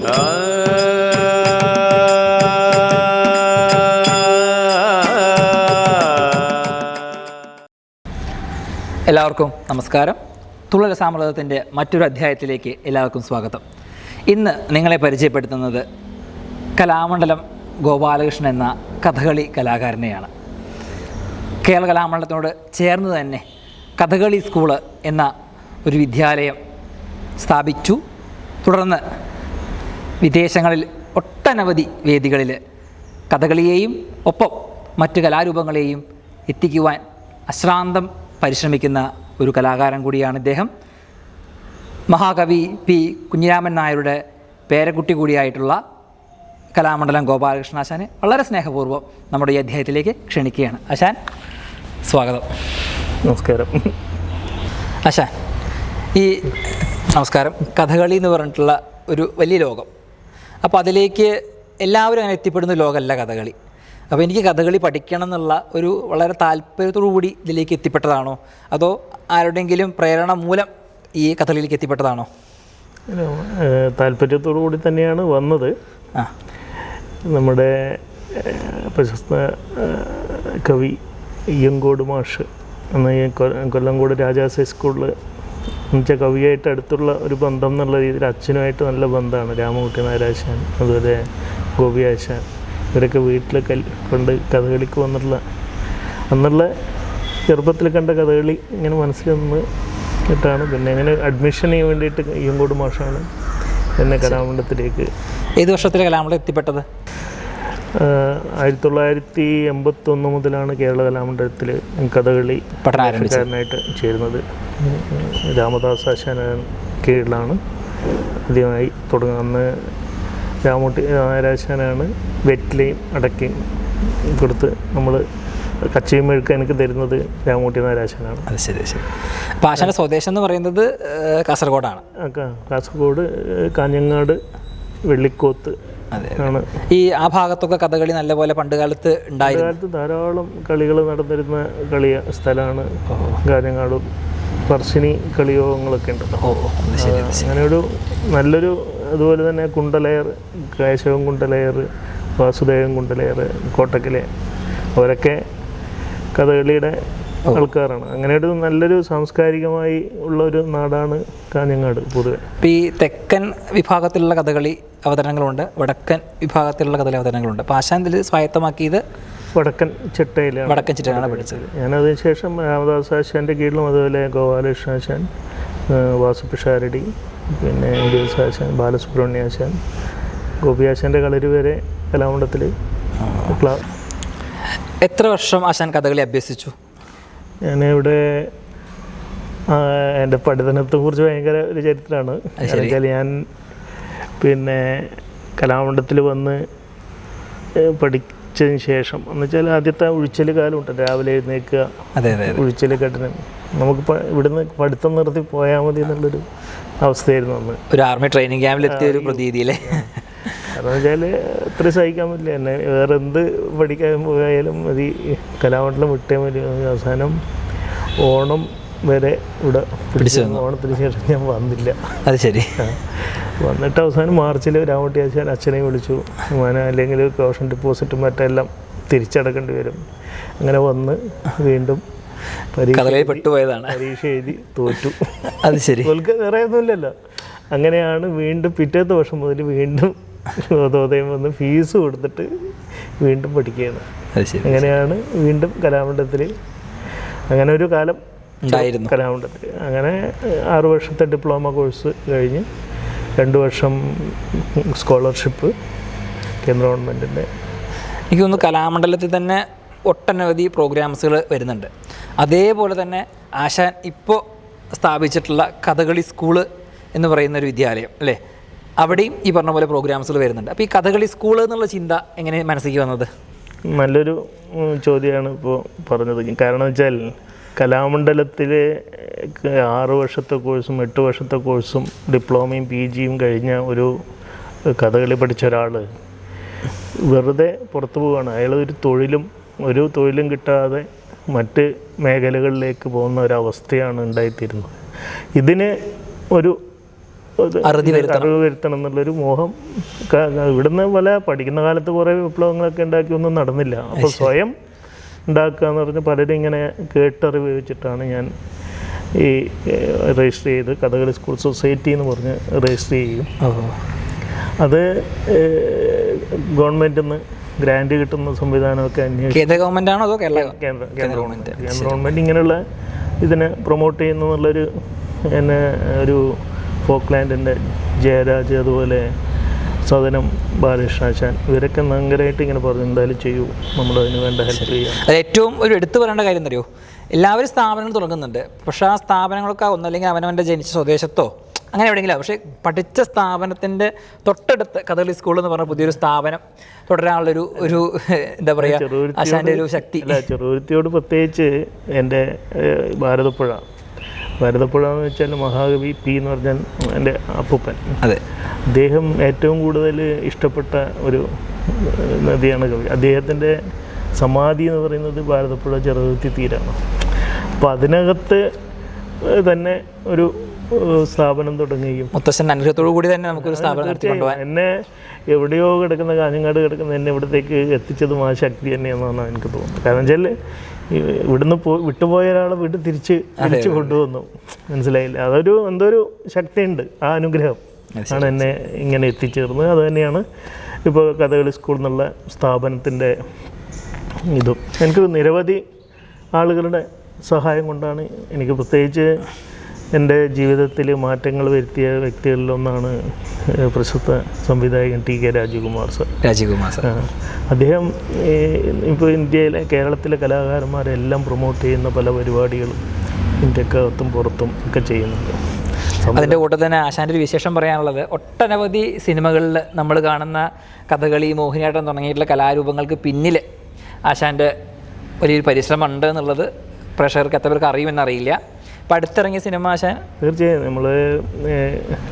എല്ലാവർക്കും നമസ്കാരം. തുള്ളൽ സാമ്രാജ്യത്തിൻ്റെ മറ്റൊരു അധ്യായത്തിലേക്ക് എല്ലാവർക്കും സ്വാഗതം. ഇന്ന് നിങ്ങളെ പരിചയപ്പെടുത്തുന്നത് കലാമണ്ഡലം ഗോപാലകൃഷ്ണൻ എന്ന കഥകളി കലാകാരനെയാണ്. കേരള കലാമണ്ഡലത്തിനോട് ചേർന്ന് തന്നെ കഥകളി സ്കൂള് എന്ന ഒരു വിദ്യാലയം സ്ഥാപിച്ചു. തുടർന്ന് വിദേശങ്ങളിൽ ഒട്ടനവധി വേദികളിൽ കഥകളിയെയും ഒപ്പം മറ്റ് കലാരൂപങ്ങളെയും എത്തിക്കുവാൻ അശ്രാന്തം പരിശ്രമിക്കുന്ന ഒരു കലാകാരൻ കൂടിയാണ് ഇദ്ദേഹം. മഹാകവി പി കുഞ്ഞിരാമൻ നായരുടെ പേരക്കുട്ടി കൂടിയായിട്ടുള്ള കലാമണ്ഡലം ഗോപാലകൃഷ്ണൻ ആശാനെ വളരെ സ്നേഹപൂർവ്വം നമ്മുടെ ഈ അധ്യായത്തിലേക്ക് ക്ഷണിക്കുകയാണ്. ആശാൻ, സ്വാഗതം. നമസ്കാരം. ആശാൻ, നമസ്കാരം. കഥകളി എന്ന് പറഞ്ഞിട്ടുള്ള ഒരു വലിയ ലോകം. അപ്പോൾ അതിലേക്ക് എല്ലാവരും അങ്ങനെ എത്തിപ്പെടുന്ന ലോകമല്ല കഥകളി. അപ്പോൾ എനിക്ക് കഥകളി പഠിക്കണം എന്നുള്ള ഒരു വളരെ താല്പര്യത്തോടു കൂടി ഇതിലേക്ക് എത്തിപ്പെട്ടതാണോ, അതോ ആരുടെയെങ്കിലും പ്രേരണ മൂലം ഈ കഥകളിയിലേക്ക് എത്തിപ്പെട്ടതാണോ? താല്പര്യത്തോടു കൂടി തന്നെയാണ് വന്നത്. നമ്മുടെ പ്രശസ്ത കവി ഇയ്യങ്കോട് മാഷ് എന്ന കൊല്ലങ്കോട് രാജാസ് സ്കൂളിൽ എന്നുവെച്ചാൽ കവിയായിട്ട് അടുത്തുള്ള ഒരു ബന്ധം എന്നുള്ള രീതിയിൽ അച്ഛനുമായിട്ട് നല്ല ബന്ധമാണ്. രാമകുട്ടി നായരാശാൻ, അതുപോലെ ഗോപി ആശാൻ, ഇവരൊക്കെ വീട്ടിൽ കൊണ്ട് കഥകളിക്ക് അന്നുള്ള ചെറുപ്പത്തിൽ കണ്ട കഥകളി ഇങ്ങനെ മനസ്സിൽ നിന്നിട്ടാണ് പിന്നെ അങ്ങനെ അഡ്മിഷന് വേണ്ടിയിട്ട് ഇയ്യങ്കോട് മാഷാണ് എന്നെ കലാമണ്ഡലത്തിലേക്ക്. ഏത് വർഷത്തിലെ കലാമണ്ഡലം എത്തിപ്പെട്ടത്? 1981 മുതലാണ് കേരള കലാമണ്ഡലത്തിൽ കഥകളി പഠനക്കാരനായിട്ട് ചേരുന്നത്. രാമദാസ് ആശാൻ കീഴിലാണ് ആദ്യമായി തുടങ്ങുന്നത്. അന്ന് രാമൂട്ടി നായരാശാനാണ് വെറ്റിലയും അടക്കയും കൊടുത്ത് നമ്മൾ കച്ചയും മെഴുക്ക് എനിക്ക് തരുന്നത് രാമൂട്ടി നായരാശാനാണ്. അത് ശരി ശരി. അപ്പോൾ ആശാൻ്റെ സ്വദേശം എന്ന് പറയുന്നത് കാസർഗോഡാണ്. കാസർഗോഡ് കാഞ്ഞങ്ങാട് വെള്ളിക്കോത്ത് ആണ്. ആ ഭാഗത്തൊക്കെ കഥകളി നല്ലപോലെ പണ്ട് കാലത്ത് ഉണ്ടായിരുന്നു. ധാരാളം കളികൾ നടന്നിരുന്ന സ്ഥലമാണ് കാഞ്ഞങ്ങാടും. പറശ്ശിനി കളിയോഗങ്ങളൊക്കെ ഉണ്ടല്ലോ. അങ്ങനെ ഒരു നല്ലൊരു, അതുപോലെ തന്നെ കുണ്ടലയർ, കേശവൻ കുണ്ടലയർ, വാസുദേവൻ കുണ്ടലയർ, കോട്ടക്കലെ, അവരൊക്കെ കഥകളിയുടെ ആൾക്കാരാണ്. അങ്ങനെ ഒരു നല്ലൊരു സാംസ്കാരികമായി ഉള്ളൊരു നാടാണ് കാഞ്ഞങ്ങാട് പൊതുവെ. ഇപ്പോൾ ഈ തെക്കൻ വിഭാഗത്തിലുള്ള കഥകളി അവതരണങ്ങളുണ്ട്, വടക്കൻ വിഭാഗത്തിലുള്ള കഥകളി അവതരണങ്ങളുണ്ട്. അപ്പോൾ ആശാൻ ഇതിൽ സ്വായത്തമാക്കിയത് വടക്കൻ ചിട്ടയിലാണ് പഠിച്ചത്. ഞാനതിന് ശേഷം രാമദാസ് ആശാൻ്റെ കീഴിലും അതുപോലെ ഗോപാലകൃഷ്ണ ആശാൻ, വാസുപിഷാരടി, പിന്നെ എംബിഎസ് ആശാൻ, ബാലസുബ്രഹ്മണ്യ ആശാൻ, ഗോപി ആശാൻ്റെ കളരി വരെ കലാമണ്ഡലത്തിൽ. എത്ര വർഷം ആശാൻ കഥകളി അഭ്യസിച്ചു? ഞാനിവിടെ എൻ്റെ പഠനത്തെക്കുറിച്ച് ഭയങ്കര ഒരു ചരിത്രമാണ്. എന്നുവെച്ചാൽ ഞാൻ പിന്നെ കലാമണ്ഡലത്തിൽ വന്ന് പഠിച്ചതിന് ശേഷം എന്നുവെച്ചാൽ ആദ്യത്തെ ഉഴിച്ചൽ കാലമുണ്ട്. രാവിലെ എഴുന്നേൽക്കുക, ഉഴിച്ചൽ കെട്ടണം, നമുക്ക് ഇവിടുന്ന് പഠിത്തം നിർത്തി പോയാൽ മതി എന്നുള്ളൊരു അവസ്ഥയായിരുന്നു അന്ന്. ഒരു ആർമി ട്രെയിനിങ് ക്യാമ്പിലെത്തിയ ഒരു പ്രതീതിയിലെ. കാരണം വെച്ചാൽ അത്ര സഹിക്കാൻ പറ്റില്ല. എന്നെ വേറെ എന്ത് പഠിക്കാൻ പോയാലും മതി, കലാമണ്ഡലം വിട്ടേ മതി. അവസാനം ഓണം വരെ ഇവിടെ പിടിച്ചു. ഓണത്തിന് ശേഷം ഞാൻ വന്നില്ല. അത് ശരി. വന്നിട്ട് അവസാനം മാർച്ചിൽ രാമൂട്ടി ആശാൻ അച്ഛനെ വിളിച്ചു. അല്ലെങ്കിൽ കോഷൻ ഡെപ്പോസിറ്റും മറ്റെല്ലാം തിരിച്ചടക്കേണ്ടി വരും. അങ്ങനെ വന്ന് വീണ്ടും പരീക്ഷ എഴുതി തോറ്റു. അത് ശരി. തോൽക്ക് വേറെ ഒന്നുമില്ലല്ലോ. അങ്ങനെയാണ് വീണ്ടും പിറ്റേത്തെ വർഷം മുതൽ വീണ്ടും ബോധോദയം വന്ന് ഫീസ് കൊടുത്തിട്ട് വീണ്ടും പഠിക്കുകയാണ്. അങ്ങനെയാണ് വീണ്ടും കലാമണ്ഡലത്തിൽ അങ്ങനെ ഒരു കാലം ഉണ്ടായിരുന്നു കലാമണ്ഡലത്തിൽ. അങ്ങനെ 6 വർഷത്തെ ഡിപ്ലോമ കോഴ്സ് കഴിഞ്ഞ് 2 വർഷം സ്കോളർഷിപ്പ് കേന്ദ്ര ഗവൺമെൻറ്റിൻ്റെ. എനിക്ക് തോന്നുന്നു കലാമണ്ഡലത്തിൽ തന്നെ ഒട്ടനവധി പ്രോഗ്രാംസുകൾ വരുന്നുണ്ട്. അതേപോലെ തന്നെ ആശാൻ ഇപ്പോൾ സ്ഥാപിച്ചിട്ടുള്ള കഥകളി സ്കൂള് എന്ന് പറയുന്നൊരു വിദ്യാലയം അല്ലേ, അവിടെയും ഈ പറഞ്ഞ പോലെ പ്രോഗ്രാംസുകൾ വരുന്നുണ്ട്. അപ്പോൾ ഈ കഥകളി സ്കൂള് എന്നുള്ള ചിന്ത എങ്ങനെ മനസ്സിലേക്ക് വന്നത്? നല്ലൊരു ചോദ്യമാണ് ഇപ്പോൾ പറഞ്ഞത്. കാരണം വെച്ചാൽ കലാമണ്ഡലത്തിൽ 6 വർഷത്തെ കോഴ്സും 8 വർഷത്തെ കോഴ്സും ഡിപ്ലോമയും PGയും കഴിഞ്ഞ ഒരു കഥകളി പഠിച്ച ഒരാൾ വെറുതെ പുറത്തു പോവുകയാണ്. അയാൾ ഒരു തൊഴിലും കിട്ടാതെ മറ്റ് മേഖലകളിലേക്ക് പോകുന്ന ഒരവസ്ഥയാണ് ഉണ്ടായിത്തീരുന്നത്. ഇതിന് ഒരു അറിവ് വരുത്തണം എന്നുള്ളൊരു മോഹം. ഇവിടുന്ന് പഠിക്കുന്ന കാലത്ത് കുറേ വിപ്ലവങ്ങളൊക്കെ ഉണ്ടാക്കി ഒന്നും നടന്നില്ല. അപ്പോൾ സ്വയം ഉണ്ടാക്കുക എന്ന് പറഞ്ഞ് പലരും ഇങ്ങനെ കേട്ടറിവ് വെച്ചിട്ടാണ് ഞാൻ ഈ രജിസ്റ്റർ ചെയ്ത് കഥകളി സ്കൂൾ സൊസൈറ്റി എന്ന് പറഞ്ഞ് രജിസ്റ്റർ ചെയ്യും. അത് ഗവൺമെൻറ്റിൽ നിന്ന് ഗ്രാൻഡ് കിട്ടുന്ന സംവിധാനമൊക്കെ കേന്ദ്ര ഗവൺമെൻറ്റാണോ അതോ കേന്ദ്ര ഗവൺമെൻറ് ഇങ്ങനെയുള്ള ഇതിനെ പ്രൊമോട്ട് ചെയ്യുന്നു എന്നുള്ളൊരു എന്നെ ഒരു ഫോക്ക്ലാൻഡിൻ്റെ ജയരാജ്, അതുപോലെ സദനം ബാലകൃഷ്ണാശാൻ, ഇവരൊക്കെ ഭയങ്കരമായിട്ട് ഇങ്ങനെ പറഞ്ഞു എന്തായാലും ചെയ്യൂ, നമ്മളതിന് വേണ്ട ഹെൽപ്പ് ചെയ്യാം. അത് ഏറ്റവും ഒരു എടുത്തു പറയേണ്ട കാര്യം എന്തറിയോ, എല്ലാവരും സ്ഥാപനങ്ങൾ തുടങ്ങുന്നുണ്ട്. പക്ഷേ ആ സ്ഥാപനങ്ങളൊക്കെ ഒന്നല്ലെങ്കിൽ അവനവൻ്റെ ജനിച്ച സ്വദേശത്തോ അങ്ങനെ എവിടെയെങ്കിലും, പക്ഷേ പഠിച്ച സ്ഥാപനത്തിൻ്റെ തൊട്ടടുത്ത് കഥകളി സ്കൂൾ എന്ന് പറഞ്ഞ പുതിയൊരു സ്ഥാപനം തുടരാനുള്ളൊരു ഒരു എന്താ പറയുക ആശാൻ്റെ ഒരു ശക്തി. ചെറുതുരുത്തിയോട് പ്രത്യേകിച്ച് എൻ്റെ ഭാരതപ്പുഴ എന്ന് വെച്ചാൽ മഹാകവി പി എന്ന് പറഞ്ഞാൽ എൻ്റെ അപ്പൂപ്പൻ, അതെ, അദ്ദേഹം ഏറ്റവും കൂടുതൽ ഇഷ്ടപ്പെട്ട ഒരു നദിയാണ് കവി. അദ്ദേഹത്തിൻ്റെ സമാധി എന്ന് പറയുന്നത് ഭാരതപ്പുഴ ചെറുതുരുത്തി തീരാണ്. അപ്പോൾ അതിനകത്ത് തന്നെ ഒരു സ്ഥാപനം തുടങ്ങുകയും മുത്തശ്ശൻ്റെ അനുഗ്രഹത്തോടു കൂടി തന്നെ നമുക്കൊരു സ്ഥാപനം നടത്തിക്കൊണ്ടുപോകാൻ, എന്നെ എവിടെയോ കിടക്കുന്ന കാഞ്ഞങ്ങാട് കിടക്കുന്ന എന്നെ ഇവിടത്തേക്ക് എത്തിച്ചതും ആ ശക്തി തന്നെയാണെന്നാണ് എനിക്ക് തോന്നുന്നത്. കാരണം വെച്ചാൽ ഇവിടുന്ന് വിട്ടുപോയ ഒരാളെ വീട്ടിൽ തിരിച്ച് കൊണ്ടുവന്നു, മനസ്സിലായില്ല. അതൊരു എന്തോ ഒരു ശക്തിയുണ്ട്, ആ അനുഗ്രഹം ആണ് എന്നെ ഇങ്ങനെ എത്തിച്ചേർന്നത്. അത് തന്നെയാണ് ഇപ്പോൾ കഥകളി സ്കൂൾ എന്നുള്ള സ്ഥാപനത്തിൻ്റെ ഇതും. എനിക്ക് നിരവധി ആളുകളുടെ സഹായം കൊണ്ടാണ് എനിക്ക് പ്രത്യേകിച്ച് എൻ്റെ ജീവിതത്തിൽ മാറ്റങ്ങൾ വരുത്തിയ വ്യക്തികളിലൊന്നാണ് പ്രശസ്ത സംവിധായകൻ ടി കെ രാജകുമാർ സർ. അദ്ദേഹം ഇപ്പോൾ ഇന്ത്യയിലെ കേരളത്തിലെ കലാകാരന്മാരെല്ലാം പ്രൊമോട്ട് ചെയ്യുന്ന പല പരിപാടികളും ഇന്ത്യക്കകത്തും പുറത്തും ഒക്കെ ചെയ്യുന്നുണ്ട്. അതിൻ്റെ കൂട്ടത്തിൽ തന്നെ ആശാൻ്റെ ഒരു വിശേഷം പറയാനുള്ളത്, ഒട്ടനവധി സിനിമകളിൽ നമ്മൾ കാണുന്ന കഥകളി, മോഹിനിയാട്ടം തുടങ്ങിയിട്ടുള്ള കലാരൂപങ്ങൾക്ക് പിന്നിൽ ആശാൻ്റെ വലിയൊരു പരിശ്രമം ഉണ്ട് എന്നുള്ളത് പ്രേക്ഷകർക്ക് എത്ര പേർക്ക് അറിയുമെന്നറിയില്ല. ഇപ്പം അടുത്തിറങ്ങിയ സിനിമ ആശാൻ തീർച്ചയായും നമ്മൾ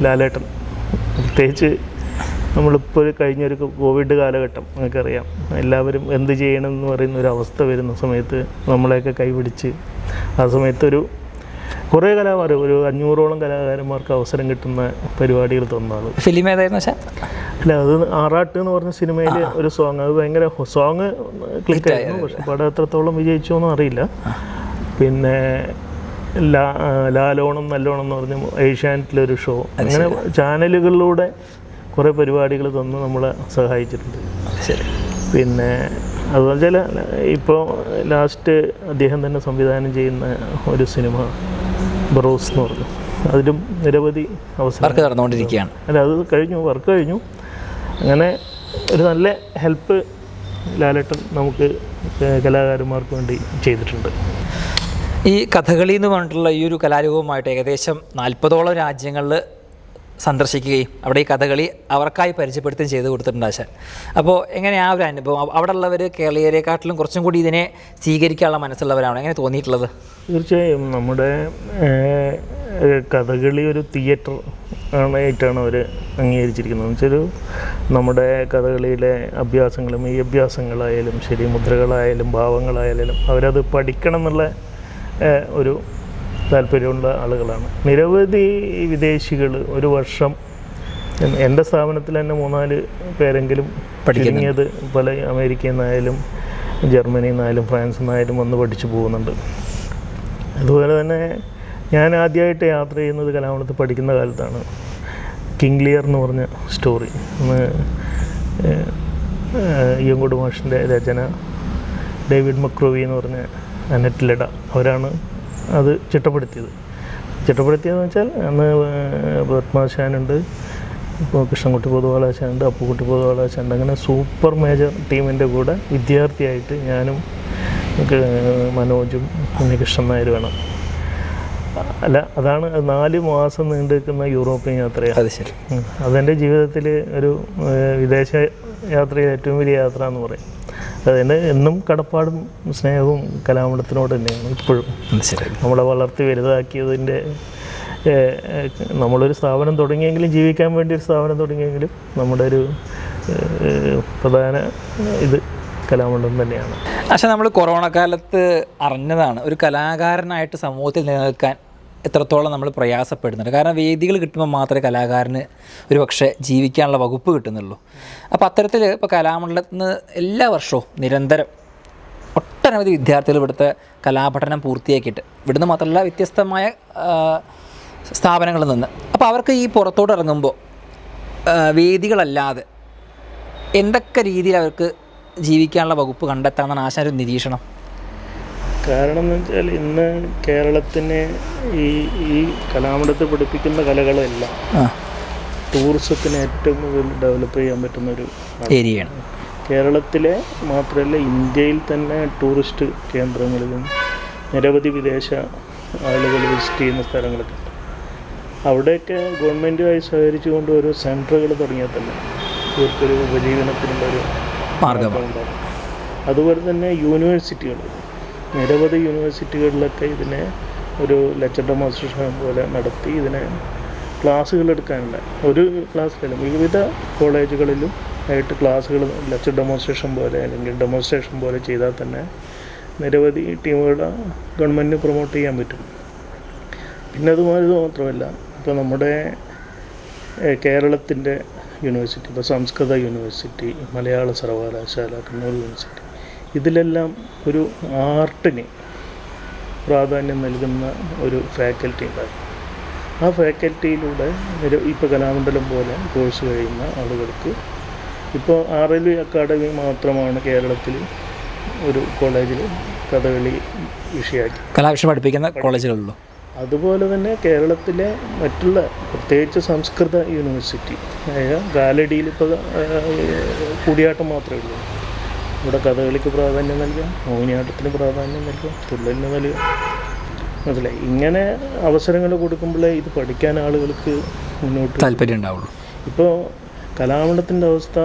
ലാലേട്ടൻ, പ്രത്യേകിച്ച് നമ്മളിപ്പോൾ കഴിഞ്ഞൊരു കോവിഡ് കാലഘട്ടം നമുക്കറിയാം, എല്ലാവരും എന്ത് ചെയ്യണമെന്ന് പറയുന്ന ഒരു അവസ്ഥ വരുന്ന സമയത്ത് നമ്മളെയൊക്കെ കൈപിടിച്ച് ആ സമയത്തൊരു കുറേ കലാകാർ, ഒരു 500ഓളം കലാകാരന്മാർക്ക് അവസരം കിട്ടുന്ന പരിപാടികൾ തന്നാണ്. ഫിലിം ഏതായിരുന്നു ആശാൻ? അല്ല, അത് ആറാട്ട് എന്ന് പറഞ്ഞ സിനിമയിൽ ഒരു സോങ്, അത് ഭയങ്കര സോങ് ക്ലിക്കായിരുന്നു. പക്ഷെ പടം എത്രത്തോളം വിജയിച്ചോന്നും അറിയില്ല. പിന്നെ ലാലോണം നല്ലോണം എന്ന് പറഞ്ഞ ഏഷ്യാനെറ്റിലൊരു ഷോ, അങ്ങനെ ചാനലുകളിലൂടെ കുറേ പരിപാടികൾ തന്ന് നമ്മളെ സഹായിച്ചിട്ടുണ്ട്. പിന്നെ അതുപോലെ ചില ഇപ്പോൾ ലാസ്റ്റ് അദ്ദേഹം തന്നെ സംവിധാനം ചെയ്യുന്ന ഒരു സിനിമ ബ്രോസ് എന്ന് പറഞ്ഞു, അതിലും നിരവധി അവസരം നടന്നുകൊണ്ടിരിക്കുകയാണ്. അല്ല, അത് കഴിഞ്ഞു, വർക്ക് കഴിഞ്ഞു. അങ്ങനെ ഒരു നല്ല ഹെൽപ്പ് ലാലേട്ടൻ നമുക്ക് കലാകാരന്മാർക്ക് വേണ്ടി ചെയ്തിട്ടുണ്ട്. ഈ കഥകളി എന്ന് പറഞ്ഞിട്ടുള്ള ഈ ഒരു കലാരൂപമായിട്ട് ഏകദേശം 40ഓളം രാജ്യങ്ങളിൽ സന്ദർശിക്കുകയും അവിടെ ഈ കഥകളി അവർക്കായി പരിചയപ്പെടുത്തുകയും ചെയ്ത് കൊടുത്തിട്ടുണ്ട് ആശാൻ. അപ്പോൾ എങ്ങനെയാ ഒരു അനുഭവം? അവിടെ ഉള്ളവർ കേരളീയരെക്കാട്ടിലും കുറച്ചും കൂടി ഇതിനെ സ്വീകരിക്കാനുള്ള മനസ്സുള്ളവരാണ്. എങ്ങനെ തോന്നിയിട്ടുള്ളത്? തീർച്ചയായും നമ്മുടെ കഥകളി ഒരു തിയേറ്റർ ആയിട്ടാണ് അവർ അംഗീകരിച്ചിരിക്കുന്നത്. എന്നുവെച്ചാൽ നമ്മുടെ കഥകളിയിലെ അഭ്യാസങ്ങളും ഈ അഭ്യാസങ്ങളായാലും ശരി, മുദ്രകളായാലും ഭാവങ്ങളായാലും അവരത് പഠിക്കണം എന്നുള്ള ഒരു താല്പര്യമുള്ള ആളുകളാണ്. നിരവധി വിദേശികൾ ഒരു വർഷം എൻ്റെ സ്ഥാപനത്തിൽ തന്നെ 3-4 പേരെങ്കിലും പഠിക്കുന്നത് പല അമേരിക്കയിൽ നിന്നായാലും ജർമ്മനിയിൽ നിന്നായാലും ഫ്രാൻസിൽ നിന്നായാലും വന്ന് പഠിച്ചു പോകുന്നുണ്ട്. അതുപോലെ തന്നെ ഞാൻ ആദ്യമായിട്ട് യാത്ര ചെയ്യുന്നത് കലാമണ്ഡലത്തിൽ പഠിക്കുന്ന കാലത്താണ്. കിങ് ലിയർ എന്ന് പറഞ്ഞ സ്റ്റോറി, അയ്യങ്കോട് മാഷിൻ്റെ രചന, ഡേവിഡ് മക്രോവി എന്ന് പറഞ്ഞ അനറ്റ് ലെഡ, അവരാണ് അത് ചിട്ടപ്പെടുത്തിയതെന്ന് വെച്ചാൽ അന്ന് പത്മാശാനുണ്ട്, ഇപ്പോൾ കൃഷ്ണൻകുട്ടി പൊതുവാളാശാനുണ്ട്, അപ്പുക്കുട്ടി പൊതുവാളാശാനുണ്ട്. അങ്ങനെ സൂപ്പർ മേജർ ടീമിൻ്റെ കൂടെ വിദ്യാർത്ഥിയായിട്ട് ഞാനും മനോജും ഉണ്ണികൃഷ്ണൻ നായർ വേണം. അല്ല, അതാണ് 4 മാസം നീണ്ടു നിൽക്കുന്ന യൂറോപ്യൻ യാത്രയാണ്. അത് ശരി. അതെൻ്റെ ജീവിതത്തിൽ ഒരു വിദേശ യാത്രയിൽ ഏറ്റവും വലിയ യാത്ര എന്ന് പറയും. അതിന് എന്നും കടപ്പാടും സ്നേഹവും കലാമണ്ഡലത്തിനോട് തന്നെയാണ് ഇപ്പോഴും. നമ്മളെ വളർത്തി വലുതാക്കിയതിൻ്റെ നമ്മളൊരു സ്ഥാപനം തുടങ്ങിയെങ്കിലും, ജീവിക്കാൻ വേണ്ടി ഒരു സ്ഥാപനം തുടങ്ങിയെങ്കിലും നമ്മുടെ ഒരു പ്രധാന ഇത് കലാമണ്ഡലം തന്നെയാണ്. പക്ഷേ നമ്മൾ കൊറോണ കാലത്ത് അറിഞ്ഞതാണ് ഒരു കലാകാരനായിട്ട് സമൂഹത്തിൽ നിലനിൽക്കാൻ എത്രത്തോളം നമ്മൾ പ്രയാസപ്പെടുന്നുണ്ട്. കാരണം വേദികൾ കിട്ടുമ്പോൾ മാത്രമേ കലാകാരന് ഒരു പക്ഷേ ജീവിക്കാനുള്ള വകുപ്പ് കിട്ടുന്നുള്ളൂ. അപ്പോൾ അത്തരത്തിൽ ഇപ്പോൾ കലാമണ്ഡലത്തിൽ നിന്ന് എല്ലാ വർഷവും നിരന്തരം ഒട്ടനവധി വിദ്യാർത്ഥികൾ ഇവിടുത്തെ കലാപഠനം പൂർത്തിയാക്കിയിട്ട് ഇവിടുന്ന് മാത്രമല്ല വ്യത്യസ്തമായ സ്ഥാപനങ്ങളിൽ നിന്ന്, അപ്പോൾ അവർക്ക് ഈ പുറത്തോട്ട് ഇറങ്ങുമ്പോൾ വേദികളല്ലാതെ എന്തൊക്കെ രീതിയിൽ അവർക്ക് ജീവിക്കാനുള്ള വകുപ്പ് കണ്ടെത്താമെന്നാണ് ആശാൻ ഒരു നിരീക്ഷണം? കാരണം എന്ന് വെച്ചാൽ ഇന്ന് കേരളത്തിന് ഈ കലാമണ്ഡലത്തിൽ പഠിപ്പിക്കുന്ന കലകളെല്ലാം ടൂറിസത്തിന് ഏറ്റവും കൂടുതൽ ഡെവലപ്പ് ചെയ്യാൻ പറ്റുന്നൊരു ഏരിയയാണ്. കേരളത്തിലെ മാത്രമല്ല ഇന്ത്യയിൽ തന്നെ ടൂറിസ്റ്റ് കേന്ദ്രങ്ങളിലും നിരവധി വിദേശ ആളുകൾ വിസിറ്റ് ചെയ്യുന്ന സ്ഥലങ്ങളൊക്കെ ഉണ്ട്. അവിടെയൊക്കെ ഗവൺമെൻറ്റുമായി സഹകരിച്ചുകൊണ്ട് ഓരോ സെൻറ്ററുകൾ തുടങ്ങിയാൽ തന്നെ ഇവർക്കൊരു ഉപജീവനത്തിനുള്ളൊരു മാർഗമുണ്ടാകും. അതുപോലെ തന്നെ യൂണിവേഴ്സിറ്റികൾ, നിരവധി യൂണിവേഴ്സിറ്റികളിലൊക്കെ ഇതിനെ ഒരു ലെക്ചർ ഡെമോൺസ്ട്രേഷൻ പോലെ നടത്തി ഇതിനെ ക്ലാസ്സുകൾ എടുക്കാനുള്ള ഒരു ക്ലാസ്സിലല്ല വിവിധ കോളേജുകളിലും ആയിട്ട് ക്ലാസ്സുകൾ ലെക്ചർ ഡെമോൺസ്ട്രേഷൻ പോലെ അല്ലെങ്കിൽ ഡെമോൺസ്ട്രേഷൻ പോലെ ചെയ്താൽ തന്നെ നിരവധി ടീമുകൾ ഗവൺമെൻറ്റിന് പ്രൊമോട്ട് ചെയ്യാൻ പറ്റും. പിന്നെ അതുമാതിരി മാത്രമല്ല, ഇപ്പോൾ നമ്മുടെ കേരളത്തിൻ്റെ യൂണിവേഴ്സിറ്റി, ഇപ്പോൾ സംസ്കൃത യൂണിവേഴ്സിറ്റി, മലയാള സർവകലാശാല, കണ്ണൂർ യൂണിവേഴ്സിറ്റി, ഇതിലെല്ലാം ഒരു ആർട്ടിന് പ്രാധാന്യം നൽകുന്ന ഒരു ഫാക്കൽറ്റി ഉണ്ടാകും. ആ ഫാക്കൽറ്റിയിലൂടെ ഇപ്പോൾ കലാമണ്ഡലം പോലെ കോഴ്സ് കഴിയുന്ന ആളുകൾക്ക് ഇപ്പോൾ RLV അക്കാഡമി മാത്രമാണ് കേരളത്തിൽ ഒരു കോളേജിൽ കഥകളി വിഷയമാക്കി കലാവിഷയം പഠിപ്പിക്കുന്ന കോളേജുകളിലോ. അതുപോലെ തന്നെ കേരളത്തിലെ മറ്റുള്ള പ്രത്യേകിച്ച് സംസ്കൃത യൂണിവേഴ്സിറ്റി ആയ ഗാലഡിയിൽ ഇപ്പോൾ കൂടിയാട്ടം മാത്രമേ ഉള്ളൂ. ഇവിടെ കഥകളിക്ക് പ്രാധാന്യം നൽകാം, മോഹിനിയാട്ടത്തിന് പ്രാധാന്യം നൽകാം, തുള്ളലിന് നൽകാം. മനസ്സിലായി? ഇങ്ങനെ അവസരങ്ങൾ കൊടുക്കുമ്പോഴേ ഇത് പഠിക്കാൻ ആളുകൾക്ക് മുന്നോട്ട് താല്പര്യം ഉണ്ടാവുള്ളൂ. ഇപ്പോൾ കലാമണ്ഡലത്തിൻ്റെ അവസ്ഥ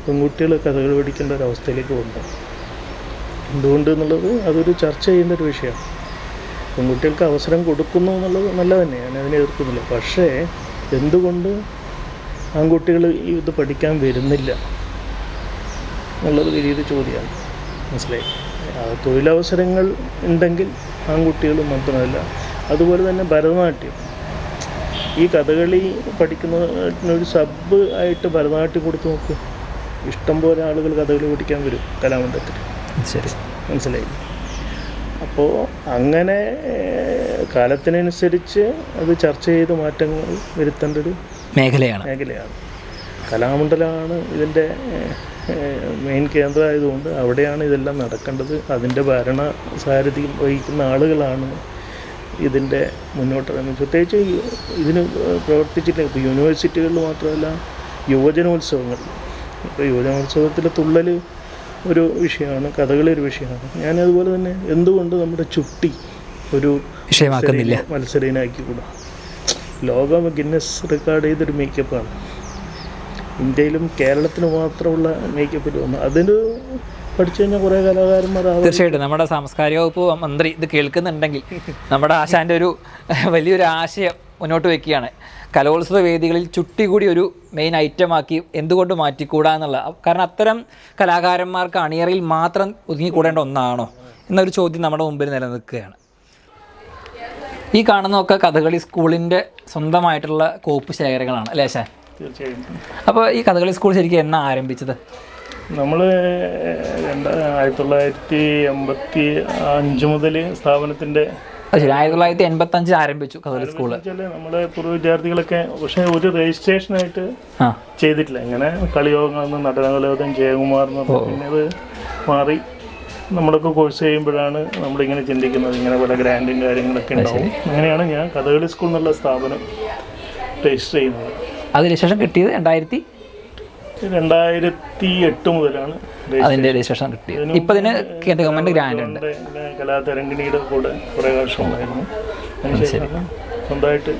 പെൺകുട്ടികൾ കഥകളി പഠിക്കേണ്ട ഒരു അവസ്ഥയിലേക്ക് വന്നു. എന്തുകൊണ്ട് എന്നുള്ളത് അതൊരു ചർച്ച ചെയ്യേണ്ട ഒരു വിഷയമാണ്. പെൺകുട്ടികൾക്ക് അവസരം കൊടുക്കുന്നു എന്നുള്ളത് നല്ല തന്നെയാണ്, അതിനെ എതിർക്കുന്നില്ല. പക്ഷേ എന്തുകൊണ്ട് ആൺകുട്ടികൾ ഇത് പഠിക്കാൻ വരുന്നില്ല എന്നുള്ളത് വലിയൊരു ചോദ്യമാണ്. മനസ്സിലായി? തൊഴിലവസരങ്ങൾ ഉണ്ടെങ്കിൽ ആൺകുട്ടികൾ മാത്രമല്ല, അതുപോലെ തന്നെ ഭരതനാട്യം, ഈ കഥകളി പഠിക്കുന്നതിനൊരു സബ് ആയിട്ട് ഭരതനാട്യം കൊടുത്ത് നോക്കൂ. ഇഷ്ടംപോലെ ആളുകൾ കഥകളി പഠിക്കാൻ വരും കലാമണ്ഡലത്തിൽ. ശരി, മനസ്സിലായി? അപ്പോൾ അങ്ങനെ കാലത്തിനനുസരിച്ച് അത് ചർച്ച ചെയ്ത് മാറ്റങ്ങൾ വരുത്തേണ്ട ഒരു മേഖലയാണ്. കലാമണ്ഡലമാണ് ഇതിൻ്റെ മെയിൻ കേന്ദ്രമായതുകൊണ്ട് അവിടെയാണ് ഇതെല്ലാം നടക്കേണ്ടത്. അതിൻ്റെ ഭരണ സാരഥ്യം വഹിക്കുന്ന ആളുകളാണ് ഇതിൻ്റെ മുന്നോട്ടിറങ്ങുന്നത്. പ്രത്യേകിച്ച് ഇതിന് പ്രവർത്തിച്ചിട്ടില്ല. ഇപ്പോൾ യൂണിവേഴ്സിറ്റികളിൽ മാത്രമല്ല, യുവജനോത്സവങ്ങൾ, ഇപ്പോൾ യുവജനോത്സവത്തിൽ തുള്ളൽ ഒരു വിഷയമാണ്, കഥകളി ഒരു വിഷയമാണ്. ഞാനതുപോലെ തന്നെ എന്തുകൊണ്ട് നമ്മുടെ ചുട്ടി ഒരു വിഷയമാക്കുന്നില്ല, മത്സരീനാക്കിക്കൂടാ? ലോകം ഗിന്നസ് റെക്കോർഡ് ചെയ്തൊരു മേക്കപ്പാണ്. ഇന്ത്യയിലും കേരളത്തിന് മാത്രമുള്ള മേക്കപ്പിൽ വന്നു. അതിന് പഠിച്ചു കഴിഞ്ഞാൽ കുറേ കലാകാരന്മാർ. തീർച്ചയായിട്ടും നമ്മുടെ സാംസ്കാരിക വകുപ്പ് മന്ത്രി ഇത് കേൾക്കുന്നുണ്ടെങ്കിൽ നമ്മുടെ ആശാൻ്റെ ഒരു വലിയൊരു ആശയം മുന്നോട്ട് വയ്ക്കുകയാണ്. കലോത്സവ വേദികളിൽ ചുട്ടി കൂടി ഒരു മെയിൻ ഐറ്റമാക്കി എന്തുകൊണ്ട് മാറ്റിക്കൂടാ എന്നുള്ള. കാരണം അത്തരം കലാകാരന്മാർക്ക് അണിയറയിൽ മാത്രം ഒതുങ്ങിക്കൂടേണ്ട ഒന്നാണോ എന്നൊരു ചോദ്യം നമ്മുടെ മുമ്പിൽ നിലനിൽക്കുകയാണ്. ഈ കാണുന്നതൊക്കെ കഥകളി സ്കൂളിൻ്റെ സ്വന്തമായിട്ടുള്ള കോപ്പ് ശേഖരങ്ങളാണ് അല്ലേ ആശാൻ? തീർച്ചയായും. അപ്പോൾ ഈ കഥകളി സ്കൂൾ ശരിക്കും എന്നാ ആരംഭിച്ചത്? നമ്മൾ 1985 മുതൽ സ്ഥാപനത്തിൻ്റെ 1985 ആരംഭിച്ചു കഥകളി സ്കൂള്. നമ്മുടെ പൂർവ്വ വിദ്യാർത്ഥികളൊക്കെ പക്ഷേ ഒരു രജിസ്ട്രേഷനായിട്ട് ചെയ്തിട്ടില്ല. ഇങ്ങനെ കളിയോഗങ്ങളെന്ന് നടനകലോകം ജയകുമാർ എന്ന് പറഞ്ഞു. പിന്നെ അത് മാറി നമ്മളൊക്കെ കോഴ്സ് ചെയ്യുമ്പോഴാണ് നമ്മളിങ്ങനെ ചിന്തിക്കുന്നത്, ഇങ്ങനെ പല ഗ്രാൻഡും കാര്യങ്ങളൊക്കെ ഉണ്ടാവും. അങ്ങനെയാണ് ഞാൻ കഥകളി സ്കൂൾ എന്നുള്ള സ്ഥാപനം രജിസ്റ്റർ ചെയ്യുന്നത്. അതിന് ശേഷം കിട്ടിയത് 2008 മുതലാണ് അതിൻ്റെ രജിസ്ട്രേഷൻ കിട്ടിയത്. ഇപ്പം ഇതിന് കേന്ദ്ര ഗവൺമെൻറ് ഗ്രാൻഡ് ഉണ്ട്. കലാതരംഗിണിയുടെ കൂടെ കുറേ വർഷം ഉണ്ടായിരുന്നു. അതിനുശേഷം സ്വന്തമായിട്ട്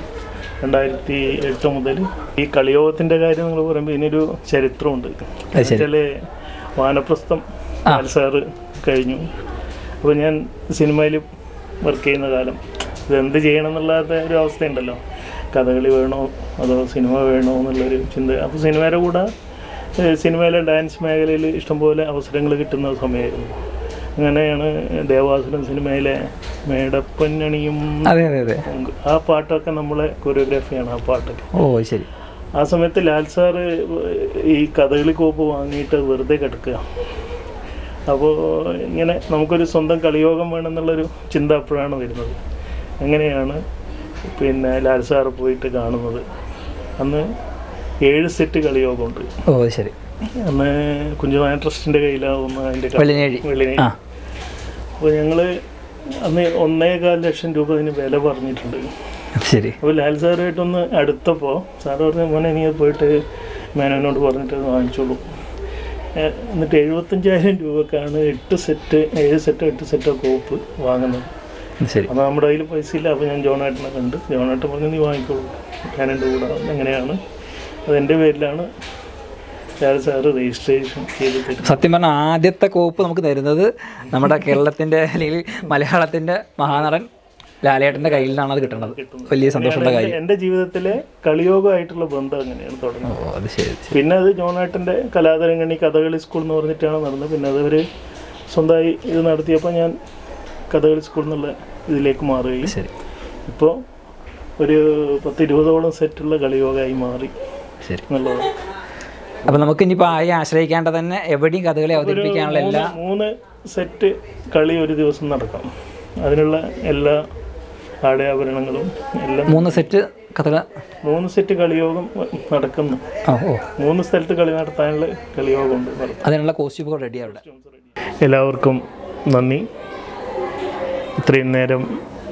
2008 മുതൽ ഈ കളിയോഗത്തിൻ്റെ കാര്യം നിങ്ങൾ പറയുമ്പോൾ ഇതിനൊരു ചരിത്രമുണ്ട്. എന്നുവെച്ചാൽ വാനപ്രസ്ഥം സാറ് കഴിഞ്ഞു. അപ്പോൾ ഞാൻ സിനിമയിൽ വർക്ക് ചെയ്യുന്ന കാലം ഇതെന്ത് ചെയ്യണം എന്നുള്ളത്തെ ഒരു അവസ്ഥയുണ്ടല്ലോ. കഥകളി വേണോ അതോ സിനിമ വേണോ എന്നുള്ളൊരു ചിന്ത. അപ്പോൾ സിനിമയുടെ കൂടെ സിനിമയിലെ ഡാൻസ് മേഖലയിൽ ഇഷ്ടംപോലെ അവസരങ്ങൾ കിട്ടുന്ന സമയമായിരുന്നു. അങ്ങനെയാണ് ദേവാസുരം സിനിമയിലെ മേടപ്പൊന്നണിയും അതെ അതെ അതെ ആ പാട്ടൊക്കെ നമ്മളെ കൊറിയോഗ്രാഫിയാണ് ആ പാട്ടൊക്കെ. ഓ ശരി. ആ സമയത്ത് ലാൽ സാറ് ഈ കഥകളി കോപ്പ് വാങ്ങിയിട്ട് വെറുതെ കിടക്കുക. അപ്പോൾ ഇങ്ങനെ നമുക്കൊരു സ്വന്തം കളിയോഗം വേണമെന്നുള്ളൊരു ചിന്ത അപ്പോഴാണ് വരുന്നത്. അങ്ങനെയാണ് പിന്നെ ലാൽ സാറ് പോയിട്ട് കാണുന്നത്. അന്ന് 7 സെറ്റ് കളിയോഗമുണ്ട്. ഓ ശരി. അന്ന് കുഞ്ചുനായ ട്രസ്റ്റിൻ്റെ കയ്യിലാവുന്ന അതിൻ്റെ വെള്ളിനേഴി. അപ്പോൾ ഞങ്ങൾ അന്ന് 1.25 ലക്ഷം രൂപ അതിന് വില പറഞ്ഞിട്ടുണ്ട്. ശരി. അപ്പോൾ ലാൽ സാറുമായിട്ടൊന്ന് അടുത്തപ്പോൾ സാറ് പറഞ്ഞ മോനെ നീ പോയിട്ട് മേനോനോട് പറഞ്ഞിട്ട് വാങ്ങിച്ചോളൂ. എന്നിട്ട് 75,000 രൂപക്കാണ് 7 സെറ്റോ കോപ്പ് വാങ്ങുന്നത്. ശരി. അപ്പോൾ നമ്മുടെ കയ്യിൽ പൈസ ഇല്ല. അപ്പോൾ ഞാൻ ജോണേട്ടനെ കണ്ട് ജോണേട്ടൻ പറഞ്ഞു നീ വാങ്ങിക്കോളൂ, ഞാൻ എൻ്റെ കൂടെ. അങ്ങനെയാണ് അതെൻ്റെ പേരിലാണ് ലാൽ സാറ് രജിസ്ട്രേഷൻ ചെയ്ത് തരും. സത്യം പറഞ്ഞാൽ ആദ്യത്തെ കോപ്പ് നമുക്ക് തരുന്നത് നമ്മുടെ കേരളത്തിൻ്റെ അല്ലെങ്കിൽ മലയാളത്തിൻ്റെ മഹാനടൻ ലാലേട്ടൻ്റെ കയ്യിൽ നിന്നാണ് അത് കിട്ടുന്നത്. വലിയ സന്തോഷമുള്ള കാര്യം. എൻ്റെ ജീവിതത്തിലെ കളിയോഗമായിട്ടുള്ള ബന്ധം അങ്ങനെയാണ് തുടങ്ങുന്നത്. അത് ശരി. പിന്നെ അത് ജോണേട്ടൻ്റെ കലാതരംഗണി കഥകളി സ്കൂൾ എന്ന് പറഞ്ഞിട്ടാണ് നടന്നത്. പിന്നെ അതവർ സ്വന്തമായി ഇത് നടത്തിയപ്പോൾ ഞാൻ കഥകളി സ്കൂൾ എന്നുള്ള ഇതിലേക്ക് മാറുകയും ശരി ഇപ്പോൾ ഒരു 10-20ഓളം സെറ്റുള്ള കളിയോഗമായി മാറി. ശരി എന്നുള്ളത്. അപ്പോൾ നമുക്ക് ഇനിയിപ്പോൾ ആരെയും ആശ്രയിക്കേണ്ട തന്നെ എവിടെയും കഥകളി അവതരിപ്പിക്കാനുള്ള എല്ലാ 3 സെറ്റ് കളി ഒരു ദിവസം നടക്കാം. അതിനുള്ള എല്ലാ ആടയാഭരണങ്ങളും എല്ലാം 3 സെറ്റ് കഥകൾ 3 സെറ്റ് കളിയോഗം നടക്കുന്നു. 3 സ്ഥലത്ത് കളി നടത്താനുള്ള കളിയോഗമുണ്ട്. അതിനുള്ള കോസ്റ്റ്യൂമുകൾ റെഡി അവിടെ. എല്ലാവർക്കും നന്ദി. ഇത്രയും നേരം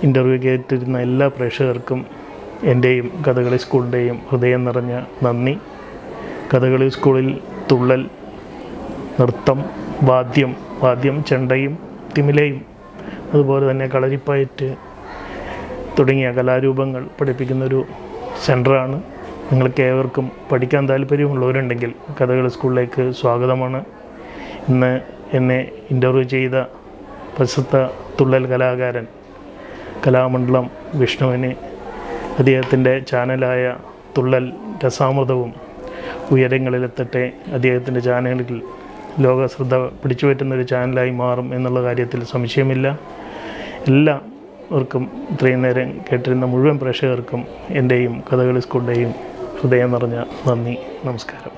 ഇൻ്റർവ്യൂ കേട്ടിരുന്ന എല്ലാ പ്രേക്ഷകർക്കും എൻ്റെയും കഥകളി സ്കൂളിൻ്റെയും ഹൃദയം നിറഞ്ഞ നന്ദി. കഥകളി സ്കൂളിൽ തുള്ളൽ, നൃത്തം, വാദ്യം, ചെണ്ടയും തിമിലയും അതുപോലെ തന്നെ കളരിപ്പയറ്റ് തുടങ്ങിയ കലാരൂപങ്ങൾ പഠിപ്പിക്കുന്നൊരു സെൻ്ററാണ്. നിങ്ങൾക്ക് ഏവർക്കും പഠിക്കാൻ താല്പര്യമുള്ളവരുണ്ടെങ്കിൽ കഥകളി സ്കൂളിലേക്ക് സ്വാഗതമാണ്. ഇന്ന് എന്നെ ഇൻ്റർവ്യൂ ചെയ്ത പ്രശസ്ത തുള്ളൽ കലാകാരൻ കലാമണ്ഡലം വിഷ്ണുവിന് അദ്ദേഹത്തിൻ്റെ ചാനലായ തുള്ളൽ രസാമൃതവും ഉയരങ്ങളിലെത്തട്ടെ. അദ്ദേഹത്തിൻ്റെ ചാനലിൽ ലോകശ്രദ്ധ പിടിച്ചുപറ്റുന്നൊരു ചാനലായി മാറും എന്നുള്ള കാര്യത്തിൽ സംശയമില്ല. എല്ലാവർക്കും ഇത്രയും നേരം കേട്ടിരുന്ന മുഴുവൻ പ്രേക്ഷകർക്കും എൻ്റെയും കഥകളി സ്കൂളിൻ്റെയും ഹൃദയം നിറഞ്ഞ നന്ദി. നമസ്കാരം.